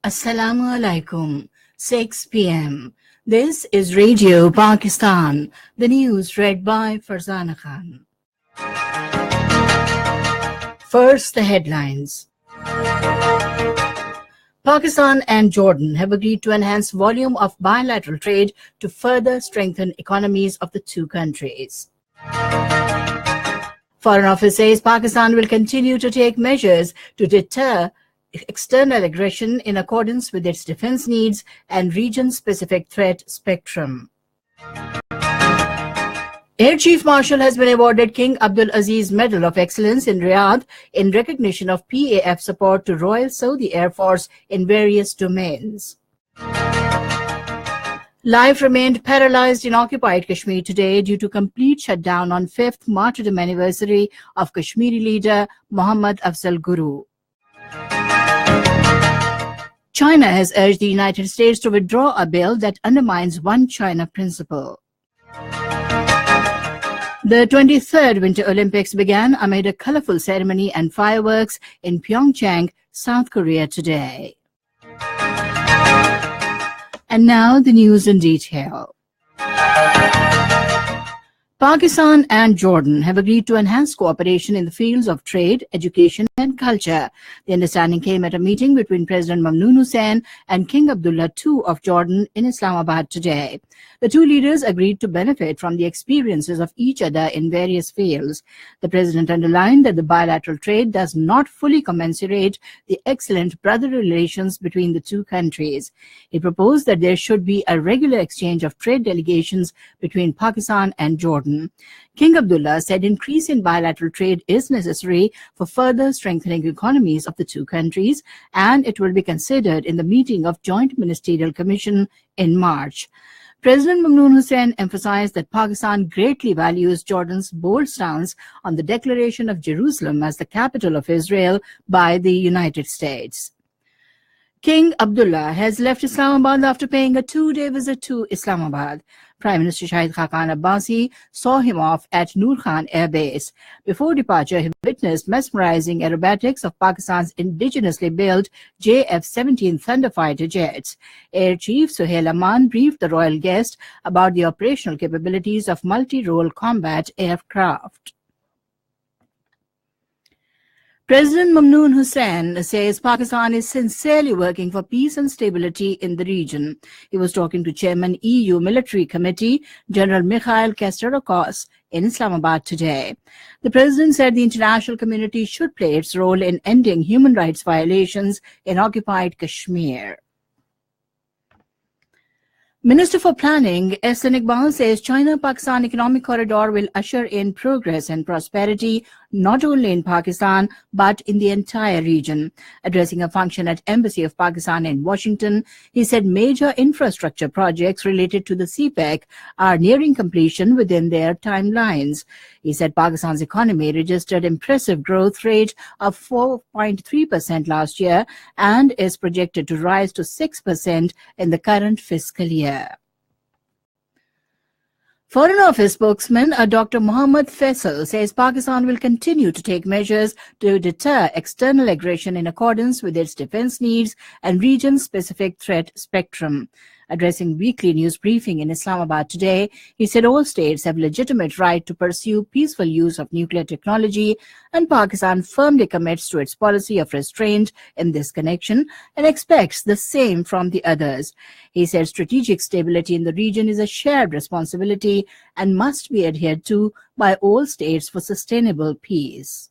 Assalamu alaikum. 6 p.m. This is Radio Pakistan. The news read by Farzana Khan. First, the headlines. Pakistan and Jordan have agreed to enhance volume of bilateral trade to further strengthen economies of the two countries. Foreign Office says Pakistan will continue to take measures to deter external aggression in accordance with its defense needs and region-specific threat spectrum. Air Chief Marshal has been awarded King Abdul Aziz Medal of Excellence in Riyadh in recognition of PAF support to Royal Saudi Air Force in various domains. Life remained paralyzed in occupied Kashmir today due to complete shutdown on 5th martyrdom anniversary of Kashmiri leader Muhammad Afzal Guru. China has urged the United States to withdraw a bill that undermines One China principle. The 23rd Winter Olympics began amid a colorful ceremony and fireworks in Pyeongchang, South Korea today. And now the news in detail. Pakistan and Jordan have agreed to enhance cooperation in the fields of trade, education and culture. The understanding came at a meeting between President Mamnoon Hussain and King Abdullah II of Jordan in Islamabad today. The two leaders agreed to benefit from the experiences of each other in various fields. The president underlined that the bilateral trade does not fully commensurate the excellent brotherly relations between the two countries. He proposed that there should be a regular exchange of trade delegations between Pakistan and Jordan. King Abdullah said increase in bilateral trade is necessary for further strengthening economies of the two countries, and it will be considered in the meeting of Joint Ministerial Commission in March. President Mamnoon Hussain emphasized that Pakistan greatly values Jordan's bold stance on the declaration of Jerusalem as the capital of Israel by the United States. King Abdullah has left Islamabad after paying a two-day visit to Islamabad. Prime Minister Shahid Khaqan Abbasi saw him off at Noor Khan Air Base. Before departure, he witnessed mesmerizing aerobatics of Pakistan's indigenously built JF-17 Thunder fighter jets. Air Chief Suhail Aman briefed the royal guest about the operational capabilities of multi-role combat aircraft. President Mamnoon Hussain says Pakistan is sincerely working for peace and stability in the region. He was talking to Chairman EU Military Committee, General Mikhail Kasterokos, in Islamabad today. The president said the international community should play its role in ending human rights violations in occupied Kashmir. Minister for Planning, Ehsan Iqbal, says China-Pakistan Economic Corridor will usher in progress and prosperity not only in Pakistan but in the entire region. Addressing a function at Embassy of Pakistan in Washington, he said major infrastructure projects related to the CPEC are nearing completion within their timelines. He said Pakistan's economy registered impressive growth rate of 4.3% last year and is projected to rise to 6% in the current fiscal year. Foreign Office spokesman Dr. Mohammad Faisal says Pakistan will continue to take measures to deter external aggression in accordance with its defense needs and region-specific threat spectrum. Addressing weekly news briefing in Islamabad today, he said all states have legitimate right to pursue peaceful use of nuclear technology, and Pakistan firmly commits to its policy of restraint in this connection and expects the same from the others. He said strategic stability in the region is a shared responsibility and must be adhered to by all states for sustainable peace.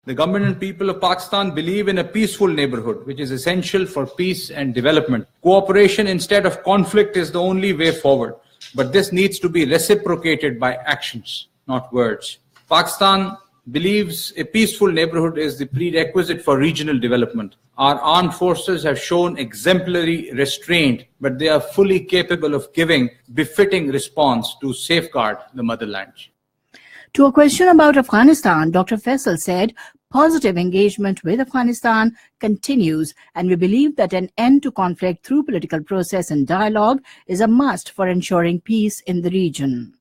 The government and people of Pakistan believe in a peaceful neighborhood, which is essential for peace and development. Cooperation instead of conflict is the only way forward, but this needs to be reciprocated by actions, not words. Pakistan believes a peaceful neighborhood is the prerequisite for regional development. Our armed forces have shown exemplary restraint, but they are fully capable of giving befitting response to safeguard the motherland. To a question about Afghanistan, Dr. Faisal said, positive engagement with Afghanistan continues, and we believe that an end to conflict through political process and dialogue is a must for ensuring peace in the region.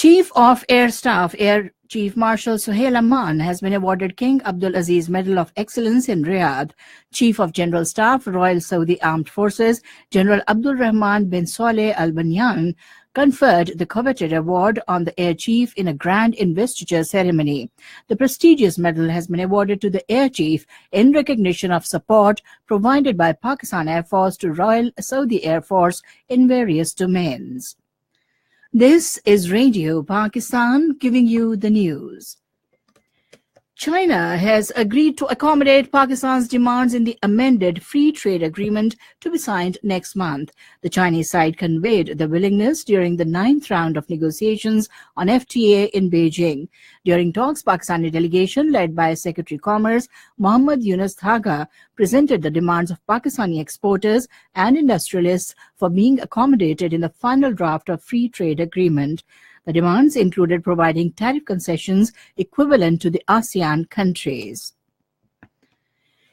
Chief of Air Staff, Air Chief Marshal Suhail Aman has been awarded King Abdul Aziz Medal of Excellence in Riyadh. Chief of General Staff, Royal Saudi Armed Forces, General Abdul Rahman bin Saleh Al Banyan, conferred the coveted award on the Air Chief in a grand investiture ceremony. The prestigious medal has been awarded to the Air Chief in recognition of support provided by Pakistan Air Force to Royal Saudi Air Force in various domains. This is Radio Pakistan giving you the news. China has agreed to accommodate Pakistan's demands in the amended free trade agreement to be signed next month. The Chinese side conveyed the willingness during the 9th round of negotiations on FTA in Beijing. During talks, Pakistani delegation led by Secretary Commerce Mohammad Yunus Thaga presented the demands of Pakistani exporters and industrialists for being accommodated in the final draft of free trade agreement. The demands included providing tariff concessions equivalent to the ASEAN countries.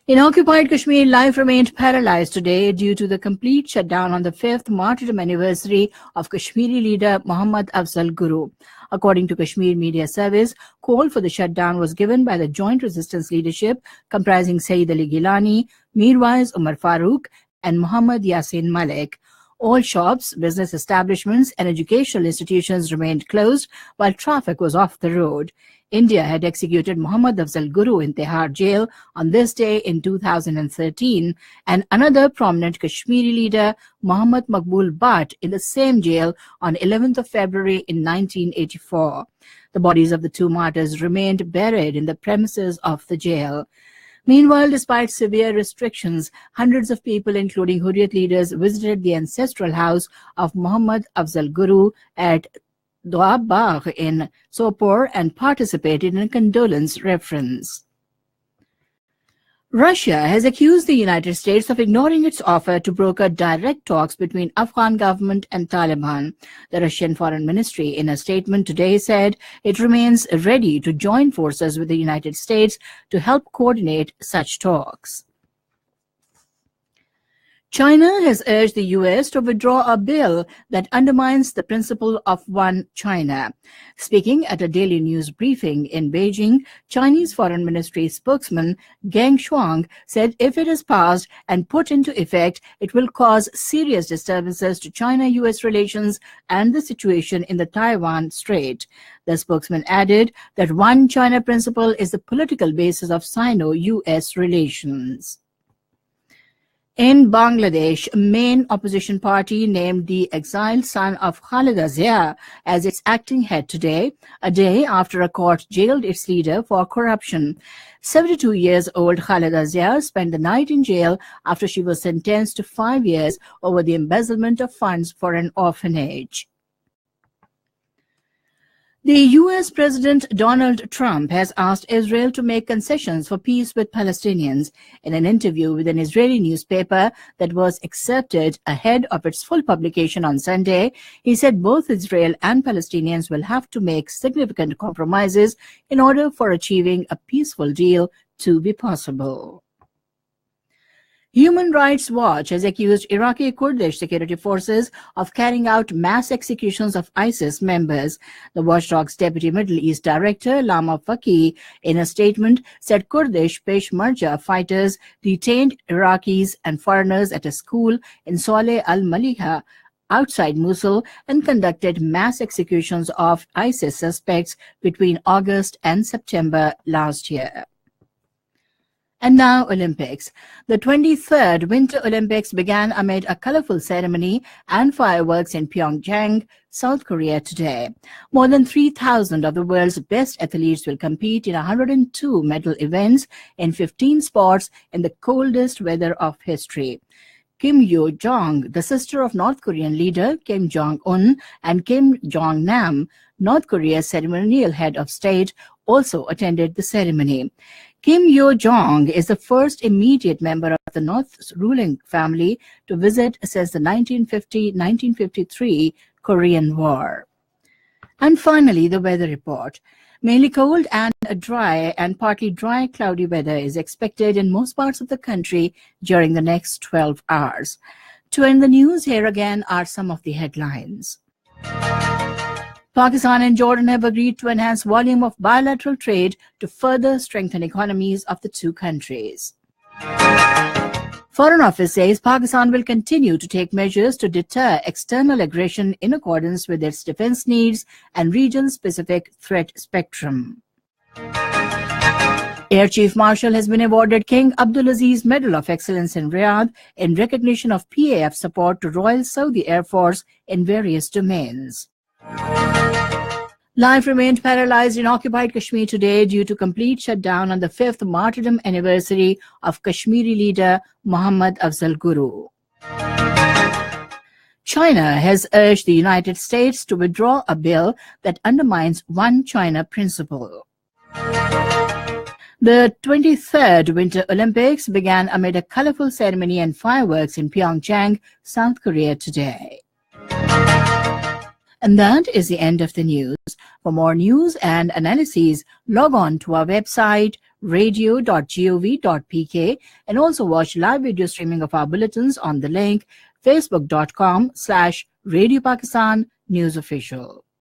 In occupied Kashmir, life remained paralyzed today due to the complete shutdown on the 5th martyrdom anniversary of Kashmiri leader Muhammad Afzal Guru. According to Kashmir Media Service, call for the shutdown was given by the Joint Resistance Leadership comprising Saeed Ali Gilani, Mirwais Umar Farooq and Muhammad Yasin Malik. All shops, business establishments and educational institutions remained closed while traffic was off the road. India had executed Muhammad Afzal Guru in Tihar jail on this day in 2013 and another prominent Kashmiri leader, Muhammad Maqbool Bhatt, in the same jail on 11th of February in 1984. The bodies of the two martyrs remained buried in the premises of the jail. Meanwhile, despite severe restrictions, hundreds of people, including Hurriyat leaders, visited the ancestral house of Muhammad Afzal Guru at Doab Bagh in Sopore and participated in a condolence reference. Russia has accused the United States of ignoring its offer to broker direct talks between Afghan government and Taliban. The Russian Foreign Ministry, in a statement today, said it remains ready to join forces with the United States to help coordinate such talks. China has urged the U.S. to withdraw a bill that undermines the principle of one China. Speaking at a daily news briefing in Beijing, Chinese Foreign Ministry spokesman Geng Shuang said if it is passed and put into effect, it will cause serious disturbances to China-U.S. relations and the situation in the Taiwan Strait. The spokesman added that one China principle is the political basis of Sino-U.S. relations. In Bangladesh, a main opposition party named the exiled son of Khaleda Zia as its acting head today, a day after a court jailed its leader for corruption. 72 years old Khaleda Zia spent the night in jail after she was sentenced to 5 years over the embezzlement of funds for an orphanage. The U.S. President Donald Trump has asked Israel to make concessions for peace with Palestinians. In an interview with an Israeli newspaper that was accepted ahead of its full publication on Sunday, he said both Israel and Palestinians will have to make significant compromises in order for achieving a peaceful deal to be possible. Human Rights Watch has accused Iraqi Kurdish security forces of carrying out mass executions of ISIS members. The watchdog's deputy Middle East director, Lama Faki, in a statement said Kurdish Peshmerga fighters detained Iraqis and foreigners at a school in Saleh al-Maliha outside Mosul and conducted mass executions of ISIS suspects between August and September last year. And now Olympics. The 23rd Winter Olympics began amid a colorful ceremony and fireworks in Pyeongchang, South Korea today. More than 3,000 of the world's best athletes will compete in 102 medal events in 15 sports in the coldest weather of history. Kim Yo-jong, the sister of North Korean leader Kim Jong-un, and Kim Jong-nam, North Korea's ceremonial head of state, also attended the ceremony. Kim Yo-jong is the first immediate member of the North's ruling family to visit since the 1950-1953 Korean War. And finally, the weather report. Mainly cold and dry and partly dry cloudy weather is expected in most parts of the country during the next 12 hours. To end the news, here again are some of the headlines. Pakistan and Jordan have agreed to enhance volume of bilateral trade to further strengthen economies of the two countries. Foreign Office says Pakistan will continue to take measures to deter external aggression in accordance with its defense needs and region-specific threat spectrum. Air Chief Marshal has been awarded King Abdulaziz Medal of Excellence in Riyadh in recognition of PAF support to Royal Saudi Air Force in various domains. Life remained paralyzed in occupied Kashmir today due to complete shutdown on the 5th martyrdom anniversary of Kashmiri leader Muhammad Afzal Guru. China has urged the United States to withdraw a bill that undermines One China principle. The 23rd Winter Olympics began amid a colorful ceremony and fireworks in Pyeongchang, South Korea today. And that is the end of the news. For more news and analyses, log on to our website radio.gov.pk and also watch live video streaming of our bulletins on the link facebook.com/Radio Pakistan News Official.